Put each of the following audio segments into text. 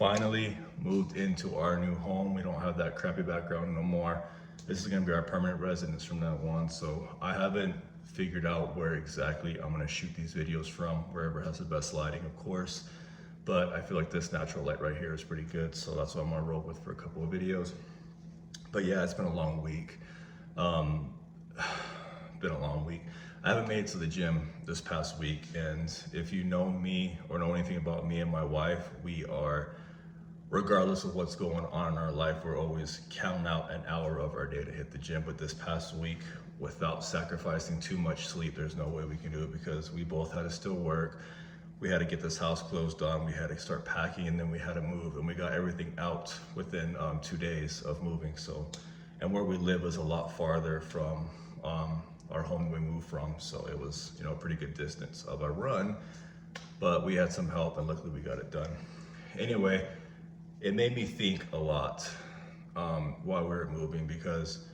finally moved into our new home. We don't have that crappy background no more. This is gonna be our permanent residence from now on. So I haven't figured out where exactly I'm gonna shoot these videos from, wherever has the best lighting, of course. But I feel like this natural light right here is pretty good. So that's what I'm gonna roll with for a couple of videos. But yeah, it's been a long week. Um, been a long week. I haven't made it to the gym this past week, and if you know me or know anything about me and my wife, we are, regardless of what's going on in our life, we're always counting out an hour of our day to hit the gym. But this past week, without sacrificing too much sleep, there's no way we can do it because we both had to still work. We had to get this house closed on, we had to start packing, and then we had to move, and we got everything out within 2 days of moving. So, and where we live is a lot farther from our home we moved from, so it was, you know, a pretty good distance of a run, but we had some help and luckily we got it done. Anyway, it made me think a lot while we were moving, because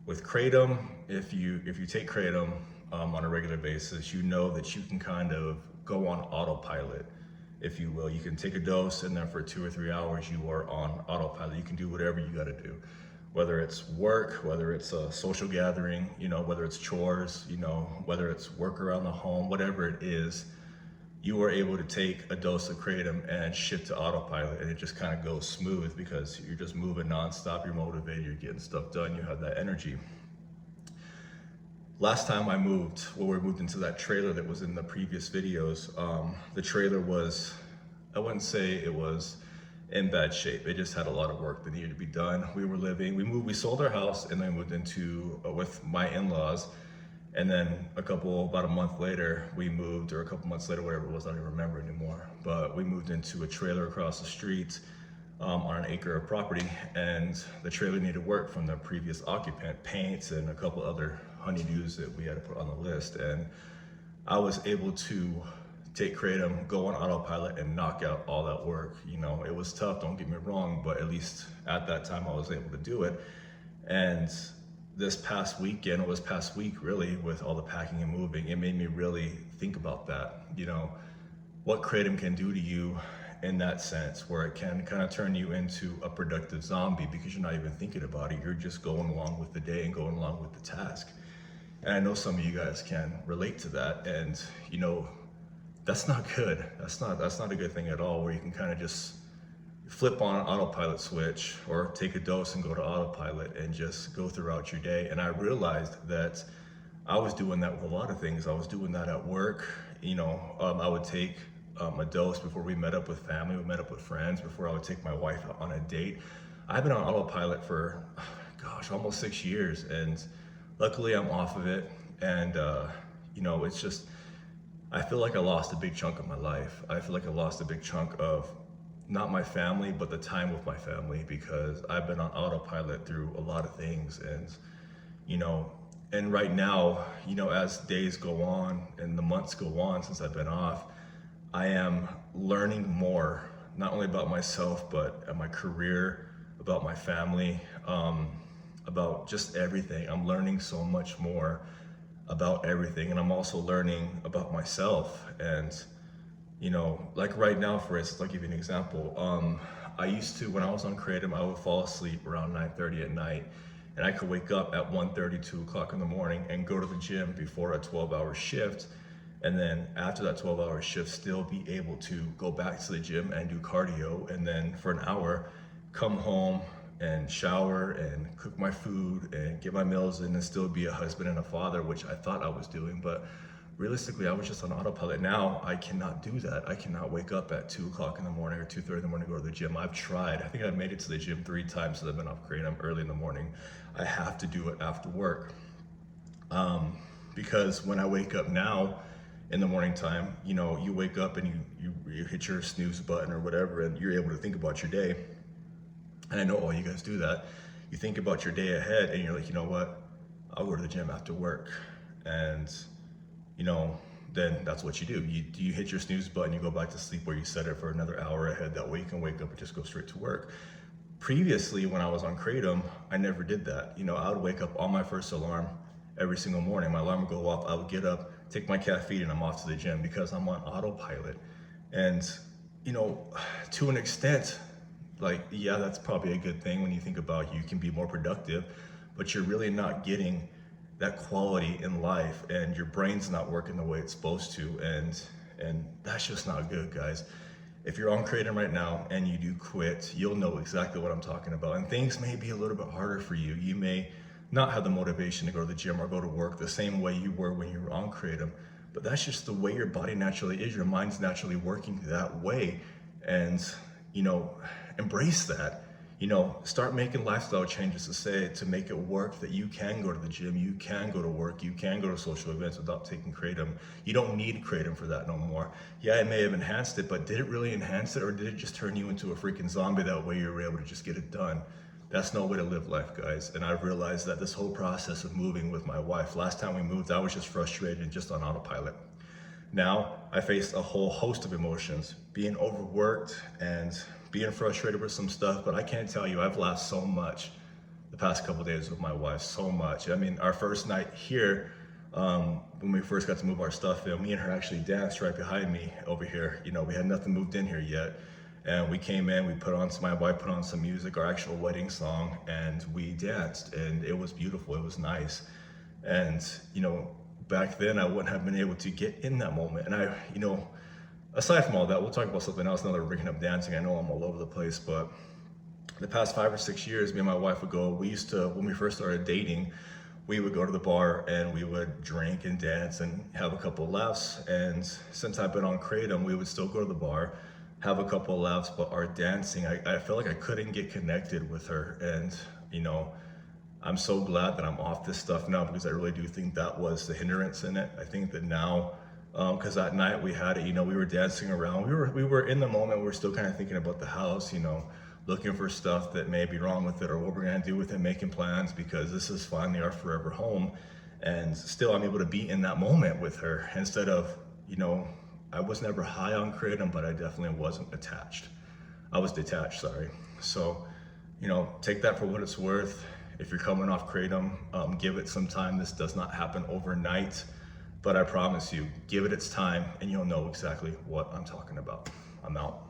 with Kratom, if you take Kratom on a regular basis, you know that you can kind of go on autopilot, if you will. You can take a dose and then for 2 or 3 hours you are on autopilot. You can do whatever you got to do, whether it's work, whether it's a social gathering, you know, whether it's chores, you know, whether it's work around the home, whatever it is, you are able to take a dose of Kratom and shift to autopilot, and it just kind of goes smooth because you're just moving nonstop, you're motivated, you're getting stuff done, you have that energy. Last time I moved, well, we moved into that trailer that was in the previous videos. The trailer was, I wouldn't say it was in bad shape. It just had a lot of work that needed to be done. We sold our house and then moved into, with my in-laws. And then about a month later, we moved, or a couple months later, whatever it was, I don't even remember anymore. But we moved into a trailer across the street on an acre of property, and the trailer needed work from the previous occupant, paints and a couple other honeydews that we had to put on the list. And I was able to take Kratom, go on autopilot, and knock out all that work. You know, it was tough, don't get me wrong, but at least at that time I was able to do it. And this past weekend, or this past week really, with all the packing and moving, it made me really think about that. You know, what Kratom can do to you in that sense, where it can kind of turn you into a productive zombie because you're not even thinking about it. You're just going along with the day and going along with the task. And I know some of you guys can relate to that. And you know, that's not good. That's not a good thing at all, where you can kind of just flip on an autopilot switch or take a dose and go to autopilot and just go throughout your day. And I realized that I was doing that with a lot of things. I was doing that at work. You know, I would take a dose before we met up with family, we met up with friends, before I would take my wife on a date. I've been on autopilot for, gosh, almost 6 years, and luckily I'm off of it. And you know, it's just, I feel like I lost a big chunk of my life. I feel like I lost a big chunk of not my family, but the time with my family, because I've been on autopilot through a lot of things. And you know, and right now, you know, as days go on and the months go on since I've been off, I am learning more, not only about myself, but my career, about my family, about just everything. I'm learning so much more about everything, and I'm also learning about myself. And you know, like right now, for instance, I'll give you an example. I used to, when I was on Kratom, I would fall asleep around 9:30 at night, and I could wake up at 1:30, 2 o'clock in the morning and go to the gym before a 12-hour shift. And then after that 12-hour shift, still be able to go back to the gym and do cardio. And then for an hour, come home and shower and cook my food and get my meals in and still be a husband and a father, which I thought I was doing. But realistically, I was just on autopilot. Now I cannot do that. I cannot wake up at 2 o'clock in the morning or 2:30 in the morning to go to the gym. I've tried. I think I've made it to the gym 3 times since I've been off Kratom early in the morning. I have to do it after work. Because when I wake up now in the morning time, you know, you wake up and you hit your snooze button or whatever, and you're able to think about your day. And I know all you guys do that. You think about your day ahead and you're like, you know what? I'll go to the gym after work. And you know, then that's what you do. You hit your snooze button, you go back to sleep, or you set it for another hour ahead. That way you can wake up and just go straight to work. Previously, when I was on Kratom, I never did that. You know, I would wake up on my first alarm every single morning. My alarm would go off, I would get up, take my caffeine, and I'm off to the gym because I'm on autopilot. And you know, to an extent, like, yeah, that's probably a good thing when you think about you can be more productive, but you're really not getting that quality in life, and your brain's not working the way it's supposed to, and that's just not good, guys. If you're on Kratom right now and you do quit, you'll know exactly what I'm talking about. And things may be a little bit harder for you. You may not have the motivation to go to the gym or go to work the same way you were when you were on Kratom, but that's just the way your body naturally is. Your mind's naturally working that way. And, you know, embrace that. You know, start making lifestyle changes to make it work, that you can go to the gym, you can go to work, you can go to social events without taking Kratom. You don't need Kratom for that no more. Yeah, it may have enhanced it, but did it really enhance it, or did it just turn you into a freaking zombie that way you were able to just get it done? That's no way to live life, guys. And I've realized that this whole process of moving with my wife, last time we moved, I was just frustrated and just on autopilot. Now I face a whole host of emotions, being overworked and being frustrated with some stuff, but I can't tell you, I've laughed so much the past couple of days with my wife, so much. I mean, our first night here, when we first got to move our stuff in, me and her actually danced right behind me over here. You know, we had nothing moved in here yet. And we came in, my wife put on some music, our actual wedding song, and we danced, and it was beautiful, it was nice. And, you know, back then I wouldn't have been able to get in that moment. And you know, aside from all that, we'll talk about something else now that we're bringing up dancing. I know I'm all over the place, but the past 5 or 6 years, me and my wife would go, when we first started dating, we would go to the bar and we would drink and dance and have a couple of laughs. And since I've been on Kratom, we would still go to the bar, have a couple of laughs, but our dancing, I felt like I couldn't get connected with her. And, you know, I'm so glad that I'm off this stuff now, because I really do think that was the hindrance in it. I think that now, because that night we had it, you know, we were dancing around, we were in the moment, we were still kind of thinking about the house, you know, looking for stuff that may be wrong with it or what we're gonna do with it, making plans, because this is finally our forever home. And still I'm able to be in that moment with her instead of, you know, I was never high on Kratom, but I definitely wasn't attached. I was detached, sorry. So, you know, take that for what it's worth. If you're coming off Kratom, give it some time. This does not happen overnight, but I promise you, give it its time and you'll know exactly what I'm talking about. I'm out.